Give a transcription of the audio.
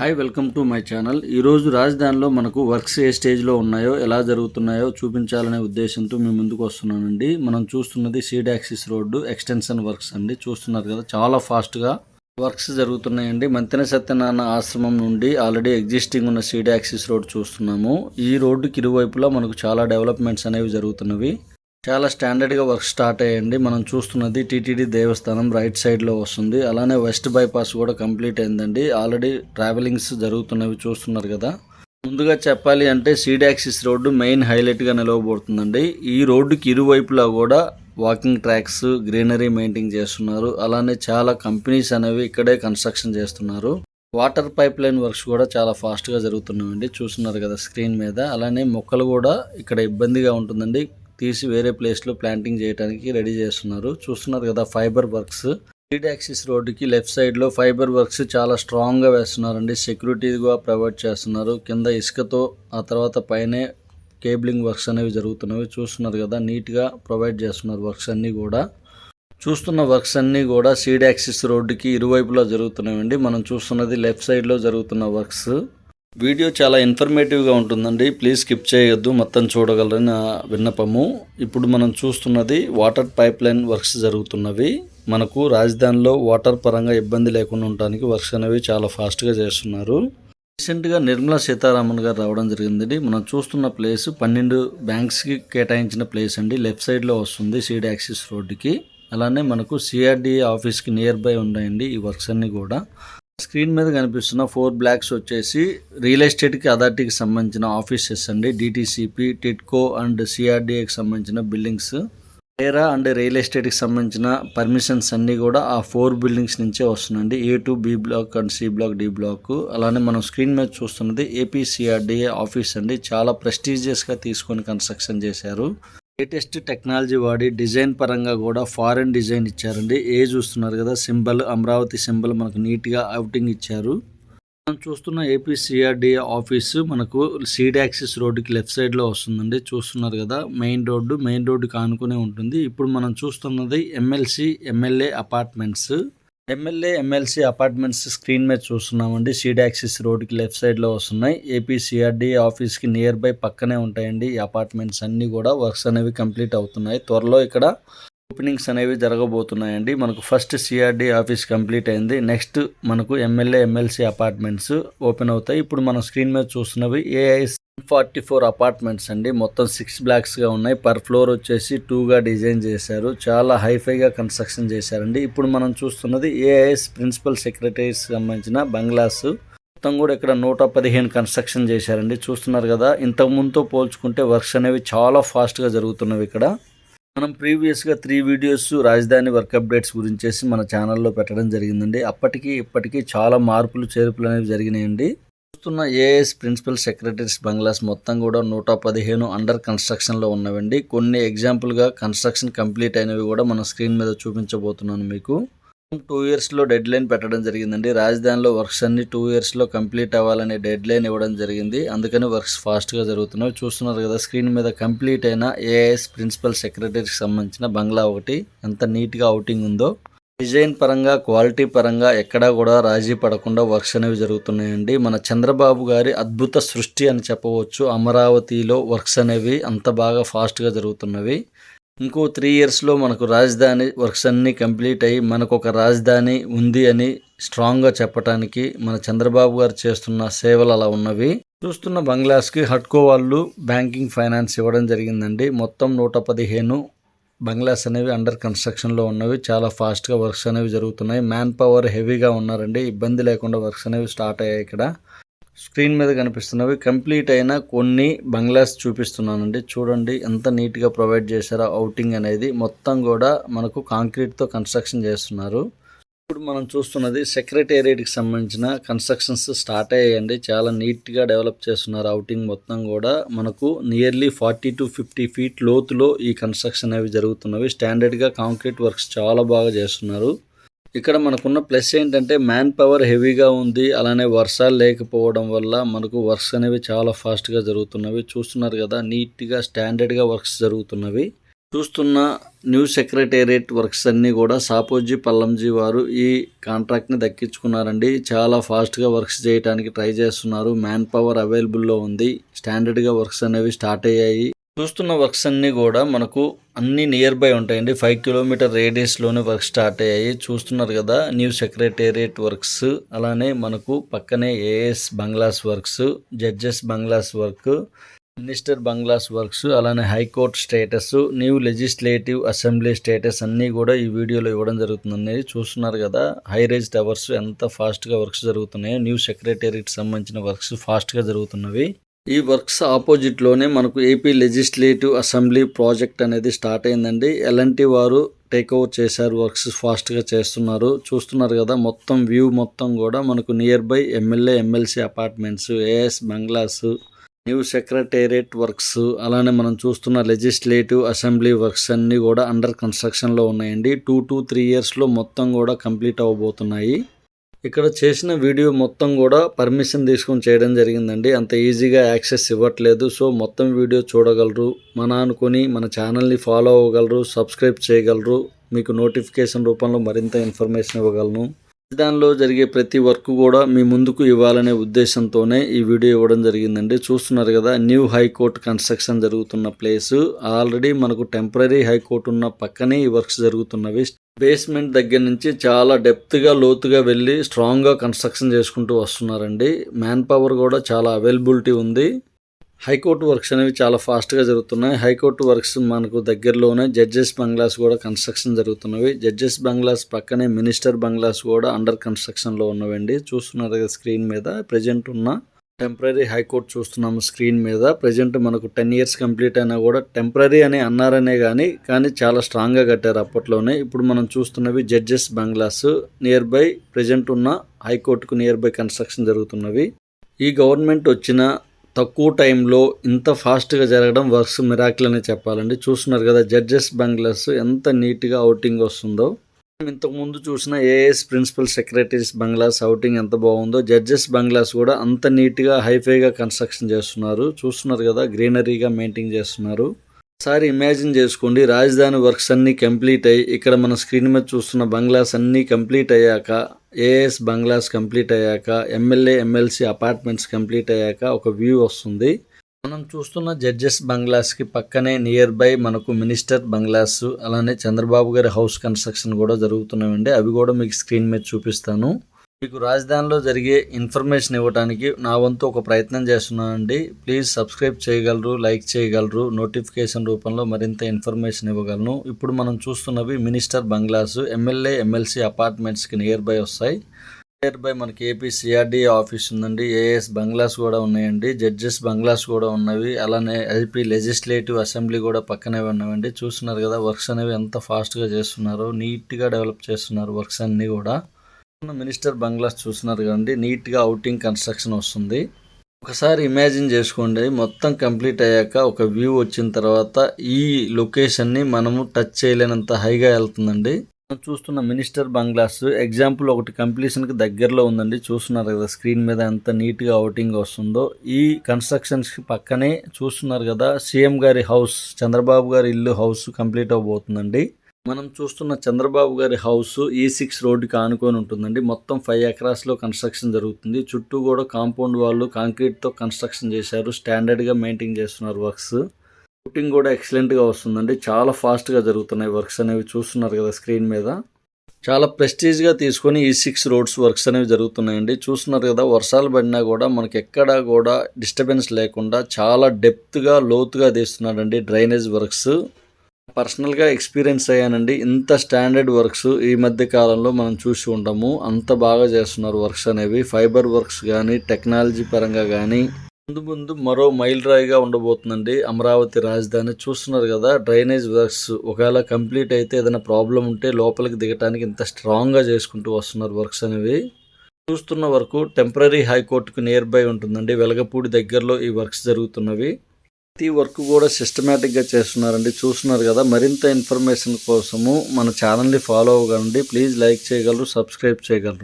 Hi welcome to my channel. ఈరోజు రాజధానిలో మనకు వర్క్స్ ఏ స్టేజ్లో ఉన్నాయో ఎలా జరుగుతున్నాయో చూపించాలనే ఉద్దేశంతో మేము ముందుకు వస్తున్నానండి. మనం చూస్తున్నది seed axis road extension works అండి. చూస్తున్నారు కదా, చాలా ఫాస్ట్గా వర్క్స్ జరుగుతున్నాయండి. మంతెన సత్యనారాయణ ఆశ్రమం నుండి ఆల్రెడీ ఎగ్జిస్టింగ్ ఉన్న సీడ్ యాక్సిస్ రోడ్ చూస్తున్నాము. ఈ రోడ్డుకి ఇరువైపులా మనకు చాలా డెవలప్మెంట్స్ అనేవి జరుగుతున్నవి. చాలా స్టాండర్డ్గా వర్క్ స్టార్ట్ అయ్యండి. మనం చూస్తున్నది టీటీడీ దేవస్థానం రైట్ సైడ్లో వస్తుంది. అలానే వెస్ట్ బైపాస్ కూడా కంప్లీట్ అయిందండి. ఆల్రెడీ ట్రావెలింగ్స్ జరుగుతున్నవి చూస్తున్నారు కదా. ముందుగా చెప్పాలి అంటే సీడ్ యాక్సిస్ రోడ్డు మెయిన్ హైలైట్గా నిలవబడుతుందండి. ఈ రోడ్డుకి ఇరువైపులా కూడా వాకింగ్ ట్రాక్స్, గ్రీనరీ మెయింటైన్ చేస్తున్నారు. అలానే చాలా కంపెనీస్ అనేవి ఇక్కడే కన్స్ట్రక్షన్ చేస్తున్నారు. వాటర్ పైప్ లైన్ వర్క్స్ కూడా చాలా ఫాస్ట్గా జరుగుతున్నాయండి. చూస్తున్నారు కదా స్క్రీన్ మీద. అలానే మొక్కలు కూడా ఇక్కడ ఇబ్బందిగా ఉంటుందండి, తీసి వేరే ప్లేస్లో ప్లాంటింగ్ చేయడానికి రెడీ చేస్తున్నారు. చూస్తున్నారు కదా ఫైబర్ వర్క్స్. సీడ్ యాక్సిస్ రోడ్డుకి లెఫ్ట్ సైడ్లో ఫైబర్ వర్క్స్ చాలా స్ట్రాంగ్గా వేస్తున్నారండి. సెక్యూరిటీగా ప్రొవైడ్ చేస్తున్నారు. కింద ఇసుకతో, ఆ తర్వాత పైనే కేబులింగ్ వర్క్స్ అనేవి జరుగుతున్నవి. చూస్తున్నారు కదా, నీట్గా ప్రొవైడ్ చేస్తున్నారు వర్క్స్ అన్నీ కూడా. చూస్తున్న వర్క్స్ అన్నీ కూడా సీడ్ యాక్సిస్ రోడ్డుకి ఇరువైపులా జరుగుతున్నాయండి. మనం చూస్తున్నది లెఫ్ట్ సైడ్లో జరుగుతున్న వర్క్స్. వీడియో చాలా ఇన్ఫర్మేటివ్గా ఉంటుందండి, ప్లీజ్ స్కిప్ చేయొద్దు, మొత్తం చూడగలరని నా విన్నపము. ఇప్పుడు మనం చూస్తున్నది వాటర్ పైప్ లైన్ వర్క్స్ జరుగుతున్నవి. మనకు రాజధానిలో వాటర్ పరంగా ఇబ్బంది లేకుండా ఉండడానికి వర్క్స్ అనేవి చాలా ఫాస్ట్గా చేస్తున్నారు. రీసెంట్గా నిర్మలా సీతారామన్ గారు రావడం జరిగిందండి. మనం చూస్తున్న ప్లేస్ 12 బ్యాంక్స్కి కేటాయించిన ప్లేస్ అండి. లెఫ్ట్ సైడ్లో వస్తుంది సీడ్ యాక్సిస్ రోడ్డుకి. అలానే మనకు సిఆర్డీఏ ఆఫీస్కి నియర్ బై ఉన్నాయండి ఈ వర్క్స్ అన్నీ కూడా. స్క్రీన్ మీద కనిపిస్తున్న 4 బ్లాక్స్ వచ్చేసి రియల్ ఎస్టేట్కి అథారిటీకి సంబంధించిన ఆఫీసెస్ అండి. డిటిసిపి, టిడ్కో అండ్ సిఆర్డీఏకి సంబంధించిన బిల్డింగ్స్. రేరా అండ్ రియల్ ఎస్టేట్కి సంబంధించిన పర్మిషన్స్ అన్నీ కూడా ఆ 4 బిల్డింగ్స్ నుంచే వస్తుందండి. A2, B block and C block, D block. అలానే మనం స్క్రీన్ మీద చూస్తున్నది ఏపీ సిఆర్డీఏ ఆఫీస్ అండి. చాలా ప్రెస్టీజియస్గా తీసుకొని కన్స్ట్రక్షన్ చేశారు. లేటెస్ట్ టెక్నాలజీ వాడి డిజైన్ పరంగా కూడా ఫారెన్ డిజైన్ ఇచ్చారండి. చూస్తున్నారు కదా సింబల్, అమరావతి సింబల్ మనకు నీట్గా అవుటింగ్ ఇచ్చారు. మనం చూస్తున్న ఏపీ సిఆర్డీఏ ఆఫీసు మనకు సీడ్ యాక్సిస్ రోడ్డుకి లెఫ్ట్ సైడ్లో వస్తుందండి. చూస్తున్నారు కదా, మెయిన్ రోడ్డుకి ఆనుకునే ఉంటుంది. ఇప్పుడు మనం చూస్తున్నది MLC, MLA apartments. MLC apartments screen మీద చూస్తున్నామండి. సీడ్ యాక్సిస్ రోడ్డుకి లెఫ్ట్ సైడ్లో వస్తున్నాయి. ఏపీ సిఆర్డీఏ ఆఫీస్కి నియర్ బై పక్కనే ఉంటాయండి ఈ అపార్ట్మెంట్స్ అన్నీ కూడా. వర్క్స్ అనేవి కంప్లీట్ అవుతున్నాయి. త్వరలో ఇక్కడ ఓపెనింగ్స్ అనేవి జరగబోతున్నాయండి. మనకు ఫస్ట్ సిఆర్డీఏ ఆఫీస్ కంప్లీట్ అయింది. నెక్స్ట్ మనకు ఎమ్మెల్సీ అపార్ట్మెంట్స్ ఓపెన్ అవుతాయి. ఇప్పుడు మనం స్క్రీన్ మీద చూస్తున్నవి ఏఐఎస్ 144 అపార్ట్మెంట్స్ అండి. మొత్తం 6 బ్లాక్స్గా ఉన్నాయి. పర్ ఫ్లోర్ వచ్చేసి 2గా డిజైన్ చేశారు. చాలా హైఫైగా కన్స్ట్రక్షన్ చేశారండి. ఇప్పుడు మనం చూస్తున్నది ఏఐఎస్ ప్రిన్సిపల్ సెక్రటరీకి సంబంధించిన బంగ్లాస్. మొత్తం కూడా ఇక్కడ 115 కన్స్ట్రక్షన్ చేశారండి. చూస్తున్నారు కదా, ఇంతకుముందుతో పోల్చుకుంటే వర్క్స్ అనేవి చాలా ఫాస్ట్గా జరుగుతున్నవి ఇక్కడ. మనం ప్రీవియస్గా 3 వీడియోస్ రాజధాని వర్క్ అప్డేట్స్ గురించేసి మన ఛానల్లో పెట్టడం జరిగిందండి. అప్పటికి ఇప్పటికీ చాలా మార్పులు చేర్పులు అనేవి జరిగినాయండి. చూస్తున్న ఏఎస్ ప్రిన్సిపల్ సెక్రటరీస్ బంగ్లాస్ మొత్తం కూడా 115 అండర్ కన్స్ట్రక్షన్లో ఉన్నవండి. కొన్ని ఎగ్జాంపుల్గా కన్స్ట్రక్షన్ కంప్లీట్ అయినవి కూడా మన స్క్రీన్ మీద చూపించబోతున్నాను మీకు. 2 ఇయర్స్లో డెడ్ లైన్ పెట్టడం జరిగిందండి. రాజధానిలో వర్క్స్ అన్ని 2 ఇయర్స్లో కంప్లీట్ అవ్వాలనే డెడ్ లైన్ ఇవ్వడం జరిగింది. అందుకని వర్క్స్ ఫాస్ట్గా జరుగుతున్నాయి. చూస్తున్నారు కదా స్క్రీన్ మీద కంప్లీట్ అయిన ఏఎస్ ప్రిన్సిపల్ సెక్రటరీకి సంబంధించిన బంగ్లా ఒకటి ఎంత నీట్గా అవుటింగ్ ఉందో. డిజైన్ పరంగా, క్వాలిటీ పరంగా ఎక్కడా కూడా రాజీ పడకుండా వర్క్స్ అనేవి జరుగుతున్నాయండి. మన చంద్రబాబు గారి అద్భుత సృష్టి అని చెప్పవచ్చు. అమరావతిలో వర్క్స్ అనేవి అంత బాగా ఫాస్ట్గా జరుగుతున్నవి. ఇంకో 3 ఇయర్స్లో మనకు రాజధాని వర్క్స్ అన్నీ కంప్లీట్ అయ్యి మనకు ఒక రాజధాని ఉంది అని స్ట్రాంగ్గా చెప్పడానికి మన చంద్రబాబు గారు చేస్తున్న సేవలు అలా ఉన్నవి. చూస్తున్న బంగ్లాస్కి హడ్కో వాళ్ళు బ్యాంకింగ్ ఫైనాన్స్ ఇవ్వడం జరిగిందండి. మొత్తం 115 బంగ్లాస్ అనేవి అండర్ కన్స్ట్రక్షన్లో ఉన్నవి. చాలా ఫాస్ట్గా వర్క్స్ అనేవి జరుగుతున్నాయి. మ్యాన్ పవర్ హెవీగా ఉన్నారండి. ఇబ్బంది లేకుండా వర్క్స్ అనేవి స్టార్ట్ అయ్యాయి. ఇక్కడ స్క్రీన్ మీద కనిపిస్తున్నవి కంప్లీట్ అయిన కొన్ని బంగ్లాస్ చూపిస్తున్నానండి. చూడండి ఎంత నీట్గా ప్రొవైడ్ చేశారో అవుటింగ్ అనేది. మొత్తం కూడా మనకు కాంక్రీట్తో కన్స్ట్రక్షన్ చేస్తున్నారు. ఇప్పుడు మనం చూస్తున్నది సెక్రటేరియట్కి సంబంధించిన కన్స్ట్రక్షన్స్ స్టార్ట్ అయ్యాయండి. చాలా నీట్గా డెవలప్ చేస్తున్నారు. అవుటింగ్ మొత్తం కూడా మనకు నియర్లీ 40 to 50 ఫీట్ లోతులో ఈ కన్స్ట్రక్షన్ అనేవి జరుగుతున్నవి. స్టాండర్డ్గా కాంక్రీట్ వర్క్స్ చాలా బాగా చేస్తున్నారు. ఇక్కడ మనకున్న ప్లస్ ఏంటంటే మ్యాన్ పవర్ హెవీగా ఉంది. అలానే వర్షాలు లేకపోవడం వల్ల మనకు వర్క్స్ అనేవి చాలా ఫాస్ట్గా జరుగుతున్నవి. చూస్తున్నారు కదా, నీట్గా స్టాండర్డ్గా వర్క్స్ జరుగుతున్నవి. చూస్తున్న న్యూ సెక్రటేరియట్ వర్క్స్ అన్నీ కూడా సాపోజీ పల్లంజీ వారు ఈ కాంట్రాక్ట్ని దక్కించుకున్నారండి. చాలా ఫాస్ట్గా వర్క్స్ చేయడానికి ట్రై చేస్తున్నారు. మ్యాన్ పవర్ అవైలబుల్లో ఉంది. స్టాండర్డ్గా వర్క్స్ అనేవి స్టార్ట్ అయ్యాయి. చూస్తున్న వర్క్స్ అన్నీ కూడా మనకు అన్ని నియర్ బై ఉంటాయండి. 5 కిలోమీటర్ రేడియస్లోనే వర్క్ స్టార్ట్ అయ్యాయి. చూస్తున్నారు కదా న్యూ సెక్రటేరియట్ వర్క్స్, అలానే మనకు పక్కనే AS bungalows works, judges bungalows work, minister bungalows works, అలానే high court status, new legislative assembly status అన్నీ కూడా ఈ వీడియోలో ఇవ్వడం జరుగుతుంది. చూస్తున్నారు కదా హై రైజ్ టవర్స్ ఎంత ఫాస్ట్గా వర్క్స్ జరుగుతున్నాయో. న్యూ సెక్రటేరియట్ సంబంధించిన వర్క్స్ ఫాస్ట్గా జరుగుతున్నవి. ఈ వర్క్స్ ఆపోజిట్లోనే మనకు ఏపీ లెజిస్లేటివ్ అసెంబ్లీ ప్రాజెక్ట్ అనేది స్టార్ట్ అయిందండి. ఎల్ఎన్టీ వారు టేక్ ఓవర్ చేశారు. వర్క్స్ ఫాస్ట్గా చేస్తున్నారు. చూస్తున్నారు కదా మొత్తం వ్యూ మొత్తం కూడా మనకు nearby MLA MLC apartments, AS bungalows, new secretariat works, అలానే మనం చూస్తున్న లెజిస్లేటివ్ అసెంబ్లీ వర్క్స్ అన్నీ కూడా అండర్ కన్స్ట్రక్షన్లో ఉన్నాయండి. 2 to 3 yearsలో మొత్తం కూడా కంప్లీట్ అవ్వబోతున్నాయి. ఇక్కడ చేసిన వీడియో మొత్తం కూడా పర్మిషన్ తీసుకొని చేయడం జరిగిందండి. అంత ఈజీగా యాక్సెస్ ఇవ్వట్లేదు. సో మొత్తం వీడియో చూడగలరు, అనుకొని మన ఛానల్ని ఫాలో అవ్వగలరు, సబ్స్క్రైబ్ చేయగలరు. మీకు నోటిఫికేషన్ రూపంలో మరింత ఇన్ఫర్మేషన్ ఇవ్వగలను. దానిలో జరిగే ప్రతి వర్క్ కూడా మీ ముందుకు ఇవ్వాలనే ఉద్దేశంతోనే ఈ వీడియో ఇవ్వడం జరిగిందండి. చూస్తున్నారు కదా న్యూ హైకోర్టు కన్స్ట్రక్షన్ జరుగుతున్న ప్లేస్. ఆల్రెడీ మనకు టెంపరీ హైకోర్టు ఉన్న పక్కనే ఈ వర్క్స్ జరుగుతున్నవి. బేస్మెంట్ దగ్గర నుంచి చాలా డెప్త్గా లోతుగా వెళ్ళి స్ట్రాంగ్గా కన్స్ట్రక్షన్ చేసుకుంటూ వస్తున్నారండి. మ్యాన్ పవర్ కూడా చాలా అవైలబిలిటీ ఉంది. హైకోర్టు వర్క్స్ అనేవి చాలా ఫాస్ట్గా జరుగుతున్నాయి. హైకోర్టు వర్క్స్ మనకు దగ్గరలోనే జడ్జెస్ బంగ్లాస్ కూడా కన్స్ట్రక్షన్ జరుగుతున్నవి. జడ్జెస్ బంగ్లాస్ పక్కనే మినిస్టర్ బంగ్లాస్ కూడా అండర్ కన్స్ట్రక్షన్లో ఉన్నవండి. చూస్తున్నారు కదా స్క్రీన్ మీద ప్రజెంట్ ఉన్న టెంపరీ హైకోర్టు చూస్తున్నాము స్క్రీన్ మీద. ప్రజెంట్ మనకు 10 years కంప్లీట్ అయినా కూడా టెంపరీ అని అన్నారనే కానీ చాలా స్ట్రాంగ్గా కట్టారు అప్పట్లోనే. ఇప్పుడు మనం చూస్తున్నవి judges bungalows nearby present ఉన్న హైకోర్టుకు నియర్ బై కన్స్ట్రక్షన్ జరుగుతున్నవి. ఈ గవర్నమెంట్ వచ్చిన తక్కువ టైంలో ఇంత ఫాస్ట్గా జరగడం వర్క్స్ మిరాకిల్ అనే చెప్పాలండి. చూస్తున్నారు కదా జడ్జెస్ బంగ్లాస్ ఎంత నీట్గా అవుటింగ్ వస్తుందో. ఇంతకుముందు చూసిన AS principal secretaries bungalows outing ఎంత బాగుందో, జడ్జెస్ బంగ్లాస్ కూడా అంత నీట్గా హైఫైగా కన్స్ట్రక్షన్ చేస్తున్నారు. చూస్తున్నారు కదా గ్రీనరీగా మెయింటైన్ చేస్తున్నారు. ఒకసారి ఇమాజిన్ చేసుకోండి, రాజధాని వర్క్స్ అన్నీ కంప్లీట్ అయ్యి ఇక్కడ మన స్క్రీన్ మీద చూస్తున్న బంగ్లాస్ అన్నీ కంప్లీట్ అయ్యాక, ఏఎస్ బంగ్లాస్ కంప్లీట్ అయ్యాక, ఎమ్మెల్యే ఎమ్మెల్సీ అపార్ట్మెంట్స్ కంప్లీట్ అయ్యాక ఒక వ్యూ వస్తుంది. మనం చూస్తున్న జడ్జెస్ బంగ్లాస్కి పక్కనే నియర్ బై మనకు మినిస్టర్ బంగ్లాస్, అలానే చంద్రబాబు గారి హౌస్ కన్స్ట్రక్షన్ కూడా జరుగుతున్నాయండి. అవి కూడా మీకు స్క్రీన్ మీద చూపిస్తాను. మీకు రాజధానిలో జరిగే ఇన్ఫర్మేషన్ ఇవ్వడానికి నా వంతు ఒక ప్రయత్నం చేస్తున్నానండి. ప్లీజ్ సబ్స్క్రైబ్ చేయగలరు, లైక్ చేయగలరు. నోటిఫికేషన్ రూపంలో మరింత ఇన్ఫర్మేషన్ ఇవ్వగలను. ఇప్పుడు మనం చూస్తున్నవి మినిస్టర్ బంగ్లాస్, ఎమ్మెల్యే ఎమ్మెల్సీ అపార్ట్మెంట్స్కి నియర్ బై వస్తాయి. నియర్ బై మనకి ఏపీ సిఆర్డీఏ ఆఫీస్ ఉందండి. ఏఎస్ బంగ్లాస్ కూడా ఉన్నాయండి. జడ్జెస్ బంగ్లాస్ కూడా ఉన్నవి. అలానే ఏపీ లెజిస్లేటివ్ అసెంబ్లీ కూడా పక్కనే ఉన్నాయండి. చూస్తున్నారు కదా వర్క్స్ అనేవి ఎంత ఫాస్ట్గా చేస్తున్నారో, నీట్గా డెవలప్ చేస్తున్నారు వర్క్స్ అన్నీ కూడా. మినిస్టర్ బంగ్లాస్ చూస్తున్నారు కదండి, నీట్గా అవుటింగ్ కన్స్ట్రక్షన్ వస్తుంది. ఒకసారి ఇమాజిన్ చేసుకోండి, మొత్తం కంప్లీట్ అయ్యాక ఒక వ్యూ వచ్చిన తర్వాత ఈ లొకేషన్ని మనము టచ్ చేయలేనంత హైగా వెళ్తుందండి. చూస్తున్న మినిస్టర్ బంగ్లాస్ ఎగ్జాంపుల్ ఒకటి కంప్లీషన్కి దగ్గరలో ఉందండి. చూస్తున్నారు కదా స్క్రీన్ మీద ఎంత నీట్గా అవుటింగ్ వస్తుందో. ఈ కన్స్ట్రక్షన్స్కి పక్కనే చూస్తున్నారు కదా సీఎం గారి హౌస్, చంద్రబాబు గారి ఇల్లు హౌస్ కంప్లీట్ అవబోతుందండి. మనం చూస్తున్న చంద్రబాబు గారి హౌస్ E6 రోడ్డుకి ఆనుకొని ఉంటుందండి. మొత్తం 5 acresలో కన్స్ట్రక్షన్ జరుగుతుంది. చుట్టూ కూడా కాంపౌండ్ వాళ్ళు కాంక్రీట్తో కన్స్ట్రక్షన్ చేశారు. స్టాండర్డ్గా మెయింటైన్ చేస్తున్నారు వర్క్స్. షూటింగ్ కూడా ఎక్సలెంట్గా వస్తుందండి. చాలా ఫాస్ట్గా జరుగుతున్నాయి వర్క్స్ అనేవి. చూస్తున్నారు కదా స్క్రీన్ మీద. చాలా ప్రెస్టీజ్గా తీసుకొని E6 రోడ్స్ వర్క్స్ అనేవి జరుగుతున్నాయండి. చూస్తున్నారు కదా వర్షాలు పడినా కూడా మనకి ఎక్కడా కూడా డిస్టర్బెన్స్ లేకుండా చాలా డెప్త్గా లోతుగా తీస్తున్నాడండి డ్రైనేజ్ వర్క్స్. పర్సనల్గా ఎక్స్పీరియన్స్ అయ్యానండి. ఇంత స్టాండర్డ్ వర్క్స్ ఈ మధ్య కాలంలో మనం చూసి ఉంటాము. అంత బాగా చేస్తున్నారు వర్క్స్ అనేవి. ఫైబర్ వర్క్స్ కానీ, టెక్నాలజీ పరంగా కానీ ముందు మరో మైల్ రాయిగా ఉండబోతుందండి అమరావతి రాజధాని. చూస్తున్నారు కదా డ్రైనేజ్ వర్క్స్ ఒకవేళ కంప్లీట్ అయితే ఏదైనా ప్రాబ్లం ఉంటే లోపలికి దిగడానికి ఇంత స్ట్రాంగ్గా చేసుకుంటూ వస్తున్నారు వర్క్స్ అనేవి. చూస్తున్న వరకు టెంపరీ హైకోర్టుకు నియర్ బై ఉంటుందండి. వెలగపూడి దగ్గరలో ఈ వర్క్స్ జరుగుతున్నవి. ప్రతి వర్క్ కూడా సిస్టమేటిక్గా చేస్తున్నారండి. చూస్తున్నారు కదా. మరింత ఇన్ఫర్మేషన్ కోసము మన ఛానల్ని ఫాలో అవ్వగలండి. ప్లీజ్ లైక్ చేయగలరు, సబ్స్క్రైబ్ చేయగలరు.